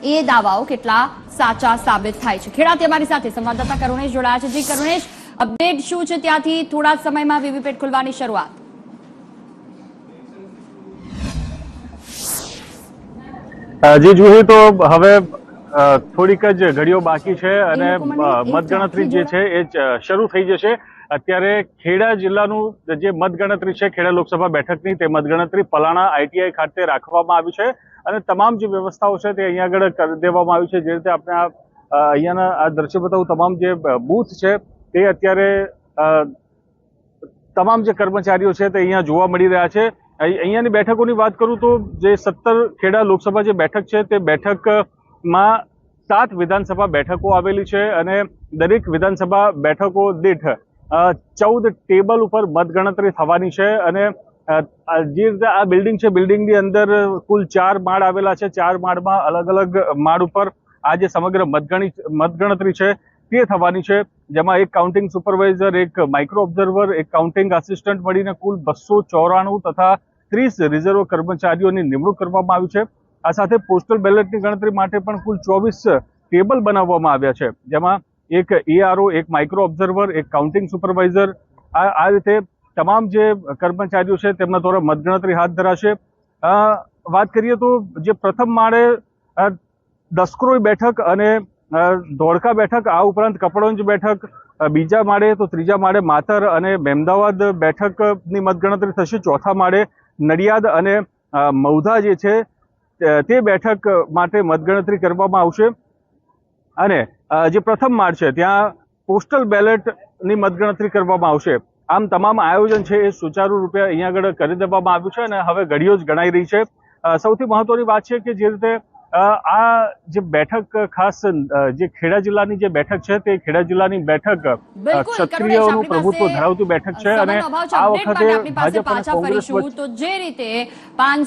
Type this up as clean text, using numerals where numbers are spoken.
એ દાવાઓ કેટલા સાચા સાબિત થાય છે? ખેડાથી અમારી સાથે સંવાદદાતા કરુણેશ જોડાયા છે. જી કરુણેશ, અપડેટ શું છે ત્યાંથી? થોડા જ સમયમાં વીવીપેટ ખુલવાની શરૂઆત. જી જોઈએ તો હવે થોડીક જ ઘડીઓ બાકી છે અને મતગણતરી જે છે એ શરૂ થઈ જશે. અત્યારે ખેડા જિલ્લાનું જે મતગણતરી છે, ખેડા લોકસભા બેઠકની, તે મતગણતરી પલાણા ITI ખાતે રાખવામાં આવી છે અને તમામ જે વ્યવસ્થાઓ છે તે અહીંયા આગળ કરી દેવામાં આવી છે. જે રીતે આપણે અહીંયાના આ દ્રશ્ય બતાવું, તમામ જે બૂથ છે તે અત્યારે તમામ જે કર્મચારીઓ છે તે અહીંયા જોવા મળી રહ્યા છે. અહીંયાની બેઠકોની વાત કરું તો જે 17 ખેડા લોકસભા જે બેઠક છે તે બેઠકમાં 7 વિધાનસભા બેઠકો આવેલી છે અને દરેક વિધાનસભા બેઠકો દીઠ 14 ટેબલ ઉપર મતગણતરી થવાની છે. અને જે રીતે આ બિલ્ડિંગ છે, બિલ્ડિંગની અંદર કુલ 4 માળ આવેલા છે. 4 માળમાં અલગ અલગ માળ ઉપર આ જે સમગ્ર મતગણતરી છે તે થવાની છે, જેમાં એક કાઉન્ટિંગ સુપરવાઇઝર, એક માઇક્રો ઓબ્ઝર્વર, એક કાઉન્ટિંગ આસિસ્ટન્ટ મળીને કુલ 294 તથા 30 રિઝર્વ કર્મચારીઓની નિમણૂક કરવામાં આવી છે. આ સાથે પોસ્ટલ બેલેટની ગણતરી માટે પણ કુલ 24 ટેબલ બનાવવામાં આવ્યા છે, જેમાં એક ARO, એક માઇક્રો ઓબ્ઝર્વર, એક કાઉન્ટિંગ સુપરવાઇઝર, આ રીતે તમામ જે કર્મચારીઓ છે તેમના દ્વારા મતગણતરી હાથ ધરાશે. વાત કરીએ તો જે પ્રથમ માળે દસક્રોઈ બેઠક અને ધોળકા બેઠક, આ ઉપરાંત કપડવંજ બેઠક, બીજા માળે તો ત્રીજા માળે માતર અને મહેમદાવાદ બેઠકની મતગણતરી થશે. ચોથા માળે નડિયાદ અને મૌધા જે છે તે બેઠક માટે મતગણતરી કરવામાં આવશે. અને જે પ્રથમ માળ છે ત્યાં પોસ્ટલ બેલેટની મતગણતરી કરવામાં આવશે. આમ તમામ આયોજન છે એ સુચારુ રૂપે અહીંયા આગળ કરી દેવામાં આવ્યું છે અને હવે ઘડીઓ જ ગણાઈ રહી છે. સૌથી મહત્વની વાત છે કે જે રીતે આ જે બેઠક, ખાસ જે ખેડા જિલ્લાની જે બેઠક છે તે ખેડા જિલ્લાની બેઠક ક્ષત્રિયોનું પ્રભુત્વ ધરાવતી બેઠક છે અને આ વખતે ભાજપ અને કોંગ્રેસ તો જે રીતે 5